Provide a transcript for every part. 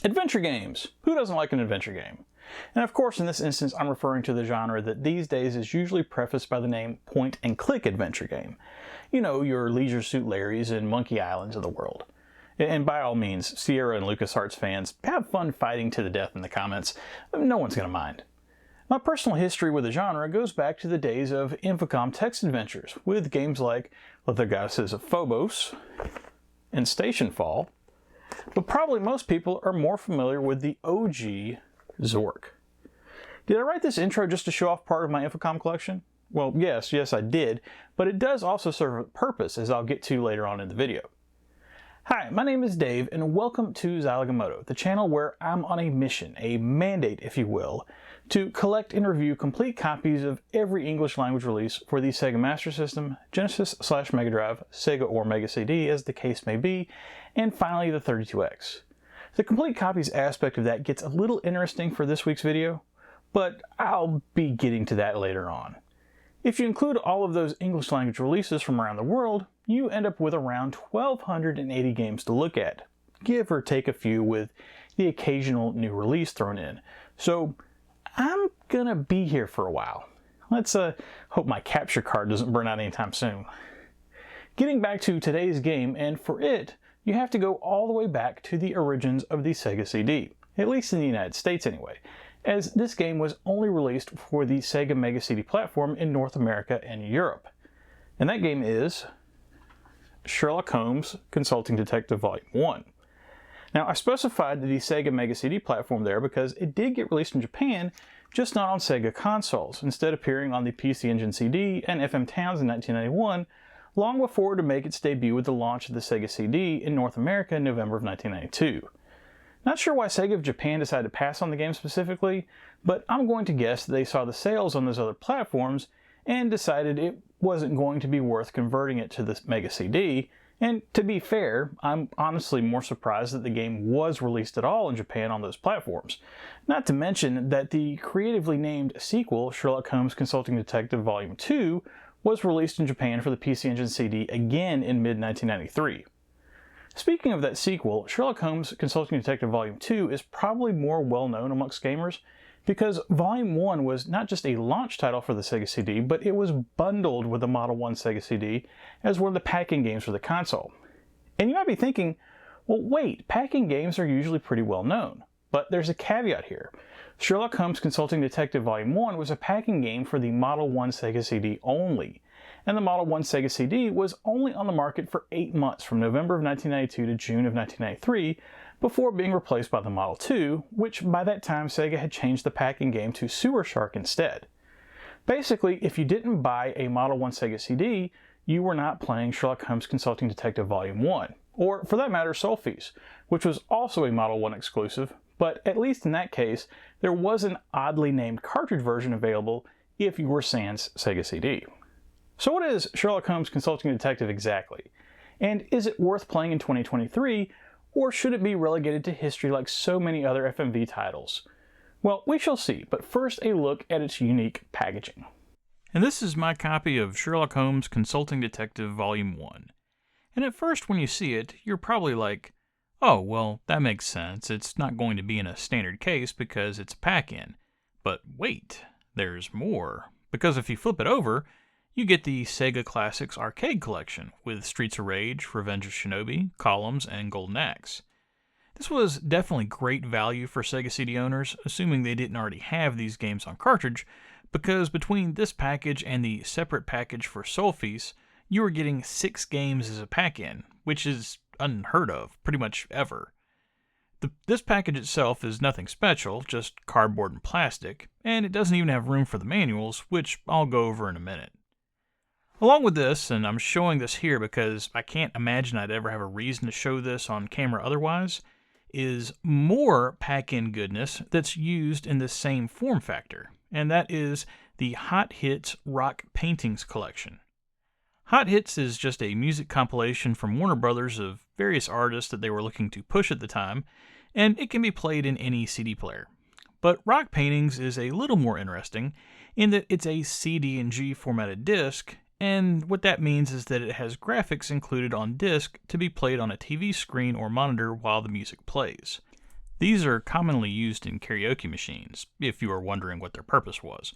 Adventure games. Who doesn't like an adventure game? And of course, in this instance, I'm referring to the genre that these days is usually prefaced by the name point-and-click adventure game. You know, your Leisure Suit Larrys and Monkey Islands of the world. And by all means, Sierra and LucasArts fans, have fun fighting to the death in the comments. No one's going to mind. My personal history with the genre goes back to the days of Infocom text adventures, with games like The Goddesses of Phobos and Stationfall, but probably most people are more familiar with the OG Zork. Did I write this intro just to show off part of my Infocom collection? Well, yes, I did, but it does also serve a purpose, as I'll get to later on in the video. Hi, my name is Dave, and welcome to Zilog and Moto, the channel where I'm on a mission, a mandate if you will, to collect and review complete copies of every English language release for the Sega Master System, Genesis/Mega Drive, Sega or Mega CD as the case may be, and finally the 32X. The complete copies aspect of that gets a little interesting for this week's video, but I'll be getting to that later on. If you include all of those English language releases from around the world, you end up with around 1,280 games to look at, give or take a few with the occasional new release thrown in. So I'm gonna be here for a while. Let's hope my capture card doesn't burn out anytime soon. Getting back to today's game, and for it, you have to go all the way back to the origins of the Sega CD, at least in the United States anyway, as this game was only released for the Sega Mega CD platform in North America and Europe. And that game is Sherlock Holmes Consulting Detective Volume 1. Now, I specified the Sega Mega CD platform there because it did get released in Japan, just not on Sega consoles, instead appearing on the PC Engine CD and FM Towns in 1991, long before to make its debut with the launch of the Sega CD in North America in November of 1992. Not sure why Sega of Japan decided to pass on the game specifically, but I'm going to guess that they saw the sales on those other platforms and decided it wasn't going to be worth converting it to the Mega CD. And to be fair, I'm honestly more surprised that the game was released at all in Japan on those platforms. Not to mention that the creatively named sequel, Sherlock Holmes Consulting Detective Volume 2, was released in Japan for the PC Engine CD again in mid-1993. Speaking of that sequel, Sherlock Holmes Consulting Detective Volume 2 is probably more well known amongst gamers because Volume 1 was not just a launch title for the Sega CD, but it was bundled with the Model 1 Sega CD as one of the pack-in games for the console. And you might be thinking, well wait, pack-in games are usually pretty well known. But there's a caveat here. Sherlock Holmes Consulting Detective Volume 1 was a pack-in game for the Model 1 Sega CD only, and the Model 1 Sega CD was only on the market for 8 months from November of 1992 to June of 1993 before being replaced by the Model 2, which by that time Sega had changed the pack-in game to Sewer Shark instead. Basically, if you didn't buy a Model 1 Sega CD, you were not playing Sherlock Holmes Consulting Detective Volume 1, or for that matter Solfease, which was also a Model 1 exclusive, but at least in that case, there was an oddly named cartridge version available if you were sans Sega CD. So what is Sherlock Holmes Consulting Detective exactly? And is it worth playing in 2023, or should it be relegated to history like so many other FMV titles? Well, we shall see, but first a look at its unique packaging. And this is my copy of Sherlock Holmes Consulting Detective Volume 1. And at first when you see it, you're probably like, oh, well, that makes sense. It's not going to be in a standard case because it's a pack-in. But wait, there's more. Because if you flip it over, you get the Sega Classics Arcade Collection with Streets of Rage, Revenge of Shinobi, Columns, and Golden Axe. This was definitely great value for Sega CD owners, assuming they didn't already have these games on cartridge, because between this package and the separate package for Solfease, you were getting 6 games as a pack-in, which is unheard of, pretty much ever. This package itself is nothing special, just cardboard and plastic, and it doesn't even have room for the manuals, which I'll go over in a minute. Along with this, and I'm showing this here because I can't imagine I'd ever have a reason to show this on camera otherwise, is more pack-in goodness that's used in the same form factor, and that is the Hot Hits Rock Paintings Collection. Hot Hits is just a music compilation from Warner Brothers of various artists that they were looking to push at the time, and it can be played in any CD player. But Rock Paintings is a little more interesting in that it's a CD&G formatted disc, and what that means is that it has graphics included on disc to be played on a TV screen or monitor while the music plays. These are commonly used in karaoke machines, if you are wondering what their purpose was.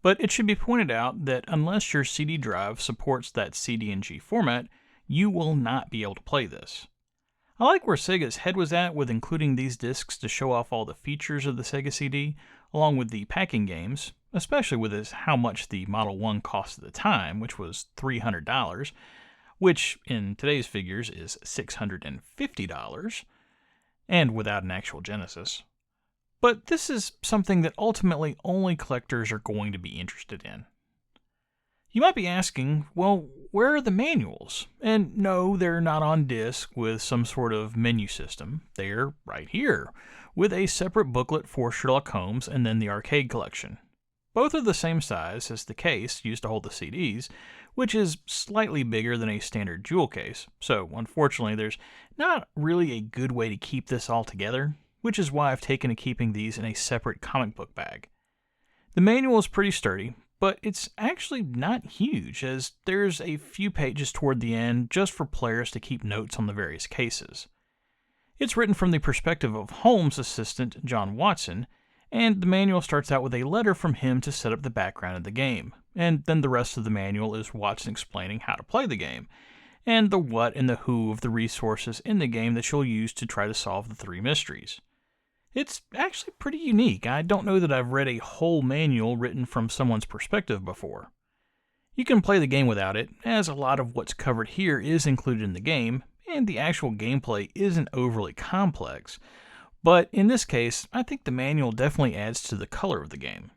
But it should be pointed out that unless your CD drive supports that CD&G format, you will not be able to play this. I like where Sega's head was at with including these discs to show off all the features of the Sega CD, along with the packing games, especially with how much the Model 1 cost at the time, which was $300, which in today's figures is $650, and without an actual Genesis. But this is something that ultimately only collectors are going to be interested in. You might be asking, well, where are the manuals? And no, they're not on disc with some sort of menu system. They're right here, with a separate booklet for Sherlock Holmes and then the arcade collection. Both are the same size as the case used to hold the CDs, which is slightly bigger than a standard jewel case, so unfortunately there's not really a good way to keep this all together, which is why I've taken to keeping these in a separate comic book bag. The manual is pretty sturdy, but it's actually not huge, as there's a few pages toward the end just for players to keep notes on the various cases. It's written from the perspective of Holmes' assistant, John Watson, and the manual starts out with a letter from him to set up the background of the game, and then the rest of the manual is Watson explaining how to play the game, and the what and the who of the resources in the game that you'll use to try to solve the 3 mysteries. It's actually pretty unique. I don't know that I've read a whole manual written from someone's perspective before. You can play the game without it, as a lot of what's covered here is included in the game, and the actual gameplay isn't overly complex. But in this case, I think the manual definitely adds to the color of the game.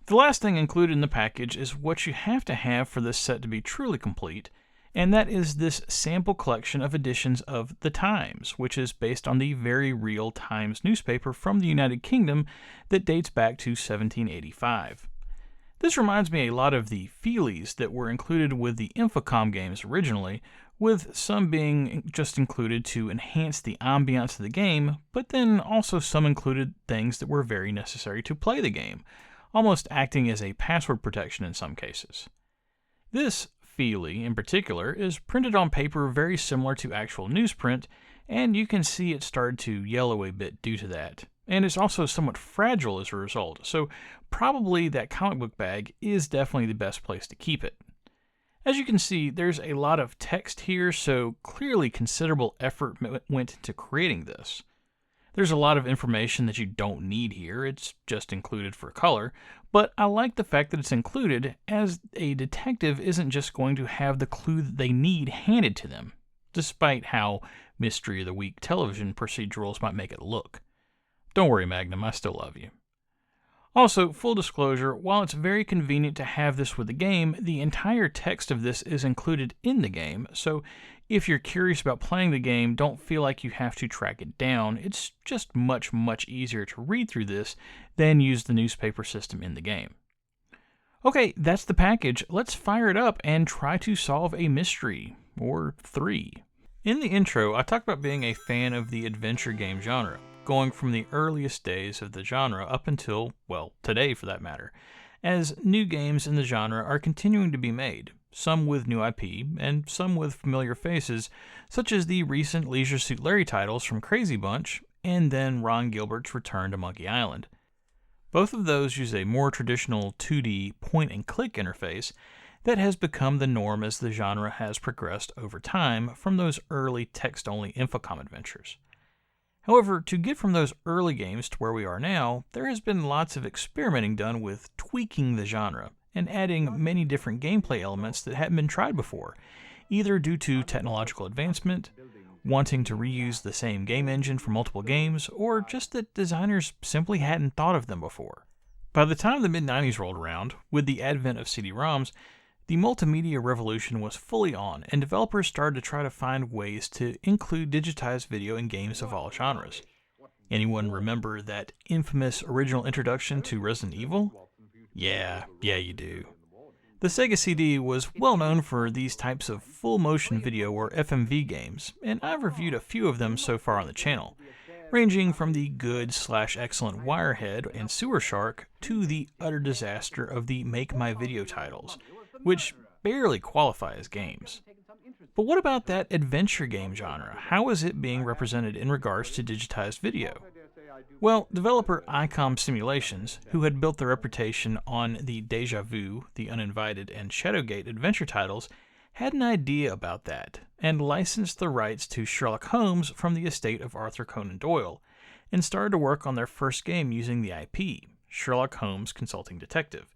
The last thing included in the package is what you have to have for this set to be truly complete, and that is this sample collection of editions of The Times, which is based on the very real Times newspaper from the United Kingdom that dates back to 1785. This reminds me a lot of the feelies that were included with the Infocom games originally, with some being just included to enhance the ambiance of the game, but then also some included things that were very necessary to play the game, almost acting as a password protection in some cases. This feelie, in particular, is printed on paper very similar to actual newsprint, and you can see it started to yellow a bit due to that. And it's also somewhat fragile as a result, so probably that comic book bag is definitely the best place to keep it. As you can see, there's a lot of text here, so clearly considerable effort went into creating this. There's a lot of information that you don't need here, it's just included for color, but I like the fact that it's included, as a detective isn't just going to have the clue that they need handed to them, despite how Mystery of the Week television procedurals might make it look. Don't worry, Magnum, I still love you. Also, full disclosure, while it's very convenient to have this with the game, the entire text of this is included in the game, so if you're curious about playing the game, don't feel like you have to track it down. It's just much, much easier to read through this than use the newspaper system in the game. Okay, that's the package. Let's fire it up and try to solve a mystery, or 3. In the intro, I talked about being a fan of the adventure game genre, going from the earliest days of the genre up until, well, today for that matter, as new games in the genre are continuing to be made, some with new IP, and some with familiar faces, such as the recent Leisure Suit Larry titles from Crazy Bunch, and then Ron Gilbert's return to Monkey Island. Both of those use a more traditional 2D point-and-click interface that has become the norm as the genre has progressed over time from those early text-only Infocom adventures. However, to get from those early games to where we are now, there has been lots of experimenting done with tweaking the genre and adding many different gameplay elements that hadn't been tried before, either due to technological advancement, wanting to reuse the same game engine for multiple games, or just that designers simply hadn't thought of them before. By the time the mid-90s rolled around, with the advent of CD-ROMs, the multimedia revolution was fully on, and developers started to try to find ways to include digitized video in games of all genres. Anyone remember that infamous original introduction to Resident Evil? Yeah, you do. The Sega CD was well known for these types of full motion video or FMV games, and I've reviewed a few of them so far on the channel, ranging from the good/excellent Wirehead and Sewer Shark to the utter disaster of the Make My Video titles, which barely qualify as games. But what about that adventure game genre? How is it being represented in regards to digitized video? Well, developer ICOM Simulations, who had built their reputation on the Deja Vu, The Uninvited, and Shadowgate adventure titles, had an idea about that, and licensed the rights to Sherlock Holmes from the estate of Arthur Conan Doyle, and started to work on their first game using the IP, Sherlock Holmes Consulting Detective,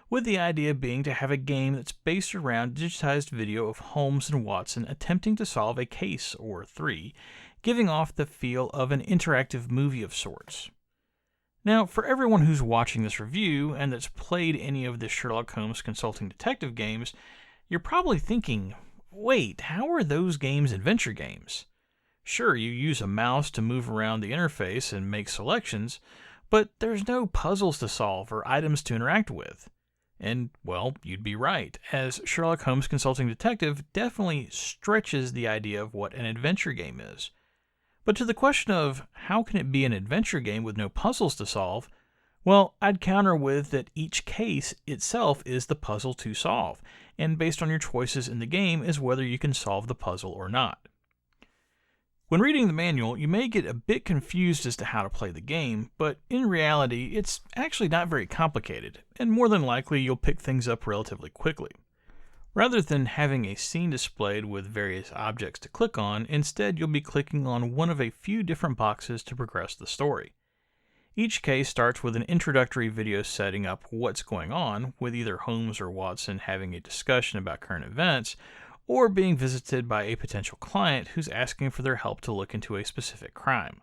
with the idea being to have a game that's based around digitized video of Holmes and Watson attempting to solve a case or three, giving off the feel of an interactive movie of sorts. Now, for everyone who's watching this review and that's played any of the Sherlock Holmes Consulting Detective games, you're probably thinking, wait, how are those games adventure games? Sure, you use a mouse to move around the interface and make selections, but there's no puzzles to solve or items to interact with. And, well, you'd be right, as Sherlock Holmes Consulting Detective definitely stretches the idea of what an adventure game is. But to the question of how can it be an adventure game with no puzzles to solve, well, I'd counter with that each case itself is the puzzle to solve, and based on your choices in the game is whether you can solve the puzzle or not. When reading the manual, you may get a bit confused as to how to play the game, but in reality, it's actually not very complicated, and more than likely you'll pick things up relatively quickly. Rather than having a scene displayed with various objects to click on, instead you'll be clicking on one of a few different boxes to progress the story. Each case starts with an introductory video setting up what's going on, with either Holmes or Watson having a discussion about current events, or being visited by a potential client who's asking for their help to look into a specific crime.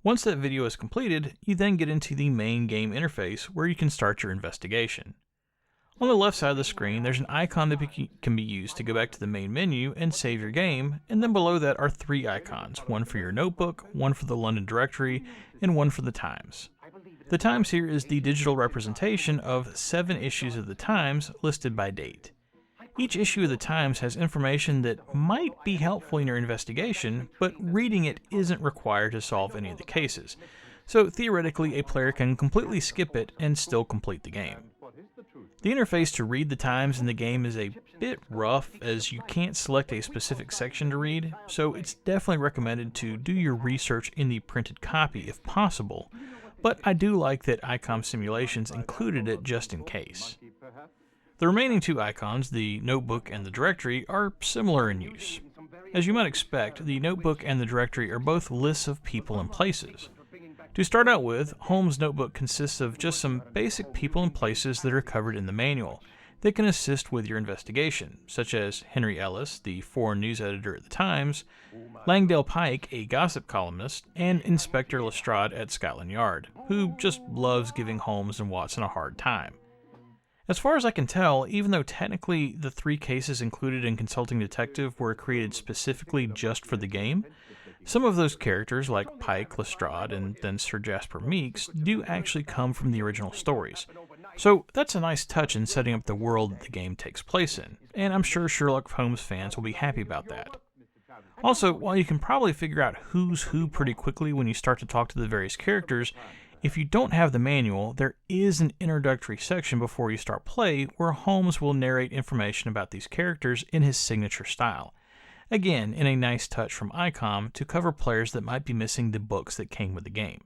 Once that video is completed, you then get into the main game interface where you can start your investigation. On the left side of the screen, there's an icon that can be used to go back to the main menu and save your game, and then below that are three icons, one for your notebook, one for the London directory, and one for the Times. The Times here is the digital representation of 7 issues of the Times listed by date. Each issue of the Times has information that might be helpful in your investigation, but reading it isn't required to solve any of the cases, so theoretically a player can completely skip it and still complete the game. The interface to read the Times in the game is a bit rough, as you can't select a specific section to read, so it's definitely recommended to do your research in the printed copy if possible, but I do like that ICOM Simulations included it just in case. The remaining 2 icons, the notebook and the directory, are similar in use. As you might expect, the notebook and the directory are both lists of people and places. To start out with, Holmes' notebook consists of just some basic people and places that are covered in the manual that can assist with your investigation, such as Henry Ellis, the foreign news editor at the Times, Langdale Pike, a gossip columnist, and Inspector Lestrade at Scotland Yard, who just loves giving Holmes and Watson a hard time. As far as I can tell, even though technically the 3 cases included in Consulting Detective were created specifically just for the game, some of those characters, like Pike, Lestrade, and then Sir Jasper Meeks, do actually come from the original stories. So that's a nice touch in setting up the world the game takes place in, and I'm sure Sherlock Holmes fans will be happy about that. Also, while you can probably figure out who's who pretty quickly when you start to talk to the various characters, if you don't have the manual, there is an introductory section before you start play where Holmes will narrate information about these characters in his signature style. Again, in a nice touch from ICOM to cover players that might be missing the books that came with the game.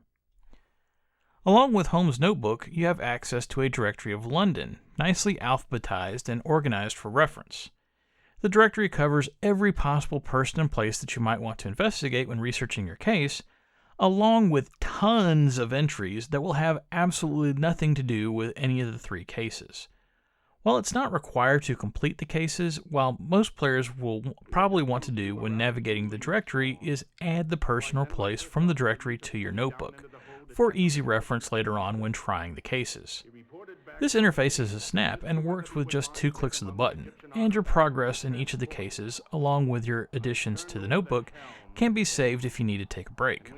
Along with Holmes' notebook, you have access to a directory of London, nicely alphabetized and organized for reference. The directory covers every possible person and place that you might want to investigate when researching your case, along with tons of entries that will have absolutely nothing to do with any of the 3 cases. While it's not required to complete the cases, what most players will probably want to do when navigating the directory is add the person or place from the directory to your notebook, for easy reference later on when trying the cases. This interface is a snap and works with just 2 clicks of the button, and your progress in each of the cases, along with your additions to the notebook, can be saved if you need to take a break.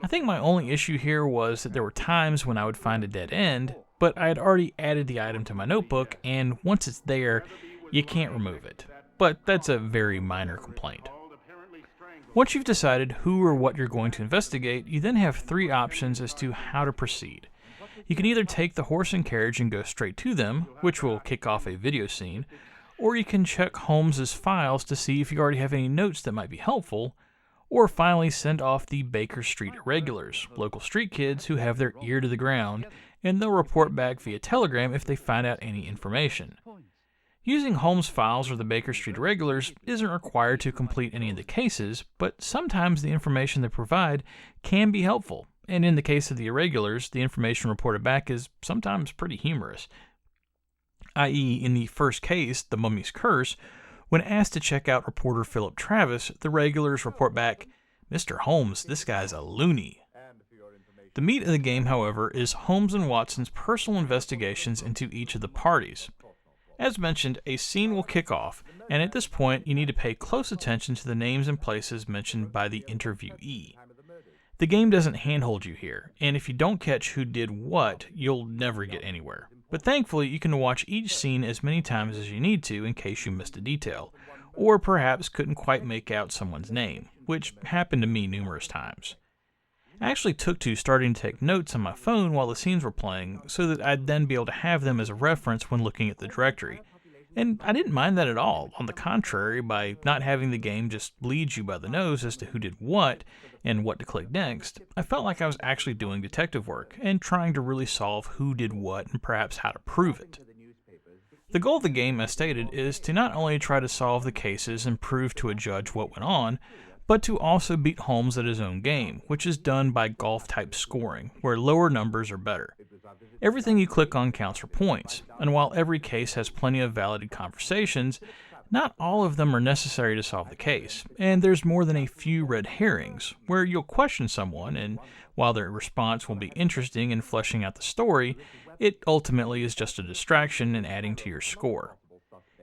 I think my only issue here was that there were times when I would find a dead end, but I had already added the item to my notebook, and once it's there, you can't remove it. But that's a very minor complaint. Once you've decided who or what you're going to investigate, you then have 3 options as to how to proceed. You can either take the horse and carriage and go straight to them, which will kick off a video scene, or you can check Holmes's files to see if you already have any notes that might be helpful, or finally send off the Baker Street Irregulars, local street kids who have their ear to the ground, and they'll report back via telegram if they find out any information. Using Holmes files or the Baker Street Irregulars isn't required to complete any of the cases, but sometimes the information they provide can be helpful, and in the case of the Irregulars, the information reported back is sometimes pretty humorous. I.e., in the first case, the Mummy's Curse, when asked to check out reporter Philip Travis, the Regulars report back, "Mr. Holmes, this guy's a loony." The meat of the game, however, is Holmes and Watson's personal investigations into each of the parties. As mentioned, a scene will kick off, and at this point you need to pay close attention to the names and places mentioned by the interviewee. The game doesn't handhold you here, and if you don't catch who did what, you'll never get anywhere. But thankfully, you can watch each scene as many times as you need to in case you missed a detail, or perhaps couldn't quite make out someone's name, which happened to me numerous times. I actually took to starting to take notes on my phone while the scenes were playing, so that I'd then be able to have them as a reference when looking at the directory. And I didn't mind that at all. On the contrary, by not having the game just lead you by the nose as to who did what and what to click next, I felt like I was actually doing detective work and trying to really solve who did what and perhaps how to prove it. The goal of the game, as stated, is to not only try to solve the cases and prove to a judge what went on, but to also beat Holmes at his own game, which is done by golf-type scoring, where lower numbers are better. Everything you click on counts for points, and while every case has plenty of validated conversations, not all of them are necessary to solve the case, and there's more than a few red herrings, where you'll question someone, and while their response will be interesting in fleshing out the story, it ultimately is just a distraction and adding to your score.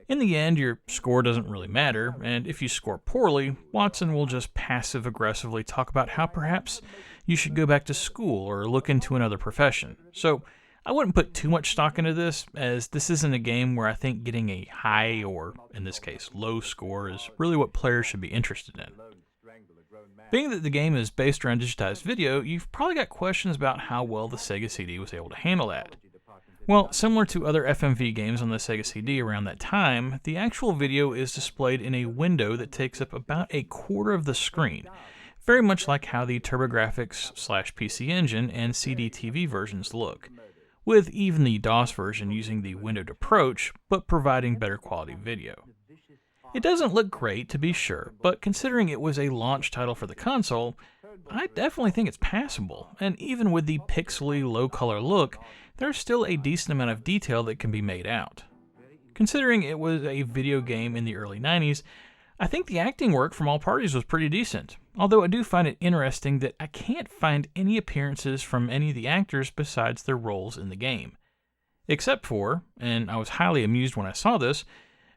In the end, your score doesn't really matter, and if you score poorly, Watson will just passive-aggressively talk about how perhaps you should go back to school or look into another profession. So I wouldn't put too much stock into this, as this isn't a game where I think getting a high, or in this case low score, is really what players should be interested in. Being that the game is based around digitized video, you've probably got questions about how well the Sega CD was able to handle that. Well, similar to other FMV games on the Sega CD around that time, the actual video is displayed in a window that takes up about a quarter of the screen, very much like how the TurboGrafx/PC Engine and CD-TV versions look, with even the DOS version using the windowed approach, but providing better quality video. It doesn't look great, to be sure, but considering it was a launch title for the console, I definitely think it's passable, and even with the pixely, low-color look, there's still a decent amount of detail that can be made out. Considering it was a video game in the early 90s, I think the acting work from all parties was pretty decent, although I do find it interesting that I can't find any appearances from any of the actors besides their roles in the game. Except for, and I was highly amused when I saw this,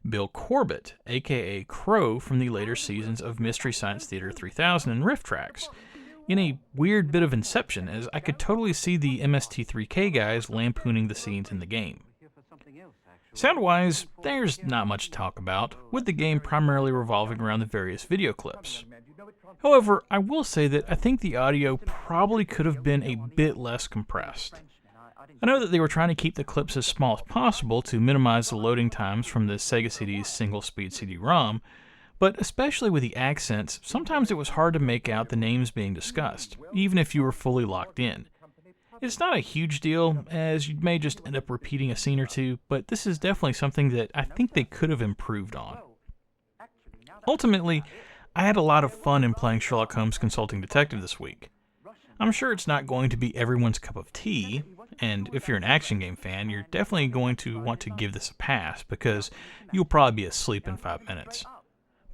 Bill Corbett, aka Crow from the later seasons of Mystery Science Theater 3000 and Riff Tracks, in a weird bit of Inception, as I could totally see the MST3K guys lampooning the scenes in the game. Sound-wise, there's not much to talk about, with the game primarily revolving around the various video clips. However, I will say that I think the audio probably could have been a bit less compressed. I know that they were trying to keep the clips as small as possible to minimize the loading times from the Sega CD's single-speed CD-ROM, but especially with the accents, sometimes it was hard to make out the names being discussed, even if you were fully locked in. It's not a huge deal, as you may just end up repeating a scene or two, but this is definitely something that I think they could have improved on. Ultimately, I had a lot of fun in playing Sherlock Holmes Consulting Detective this week. I'm sure it's not going to be everyone's cup of tea, and if you're an action game fan, you're definitely going to want to give this a pass, because you'll probably be asleep in 5 minutes.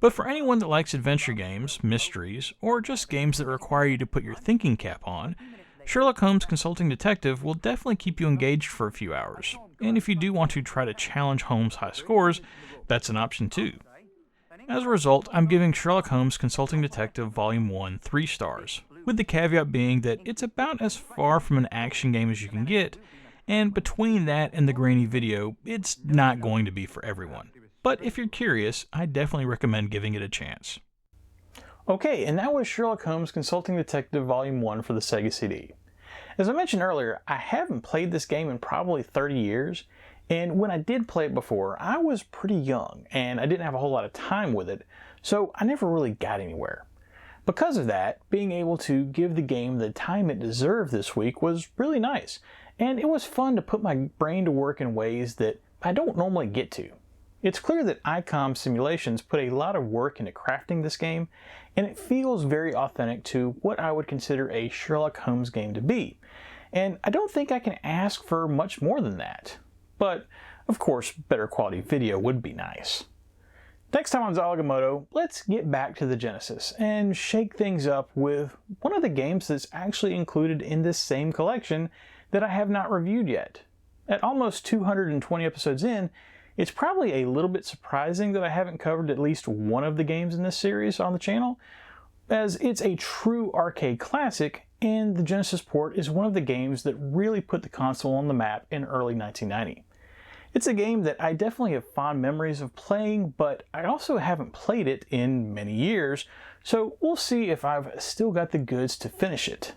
But for anyone that likes adventure games, mysteries, or just games that require you to put your thinking cap on, Sherlock Holmes Consulting Detective will definitely keep you engaged for a few hours. And if you do want to try to challenge Holmes' high scores, that's an option too. As a result, I'm giving Sherlock Holmes Consulting Detective Volume 1 3 stars, with the caveat being that it's about as far from an action game as you can get, and between that and the grainy video, it's not going to be for everyone. But if you're curious, I definitely recommend giving it a chance. Okay, and that was Sherlock Holmes Consulting Detective Volume 1 for the Sega CD. As I mentioned earlier, I haven't played this game in probably 30 years, And when I did play it before, I was pretty young and I didn't have a whole lot of time with it, so I never really got anywhere. Because of that, being able to give the game the time it deserved this week was really nice, and it was fun to put my brain to work in ways that I don't normally get to. It's clear that ICOM Simulations put a lot of work into crafting this game, and it feels very authentic to what I would consider a Sherlock Holmes game to be. And I don't think I can ask for much more than that. But, of course, better quality video would be nice. Next time on Zilog and Moto, let's get back to the Genesis and shake things up with one of the games that's actually included in this same collection that I have not reviewed yet. At almost 220 episodes in, it's probably a little bit surprising that I haven't covered at least one of the games in this series on the channel, as it's a true arcade classic, and the Genesis port is one of the games that really put the console on the map in early 1990. It's a game that I definitely have fond memories of playing, but I also haven't played it in many years, so we'll see if I've still got the goods to finish it.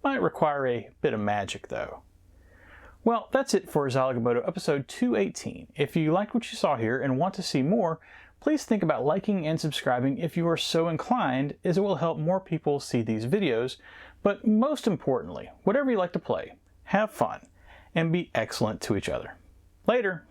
Might require a bit of magic though. Well, that's it for Zilog and Moto episode 218. If you liked what you saw here and want to see more, please think about liking and subscribing if you are so inclined, as it will help more people see these videos. But most importantly, whatever you like to play, have fun and be excellent to each other. Later!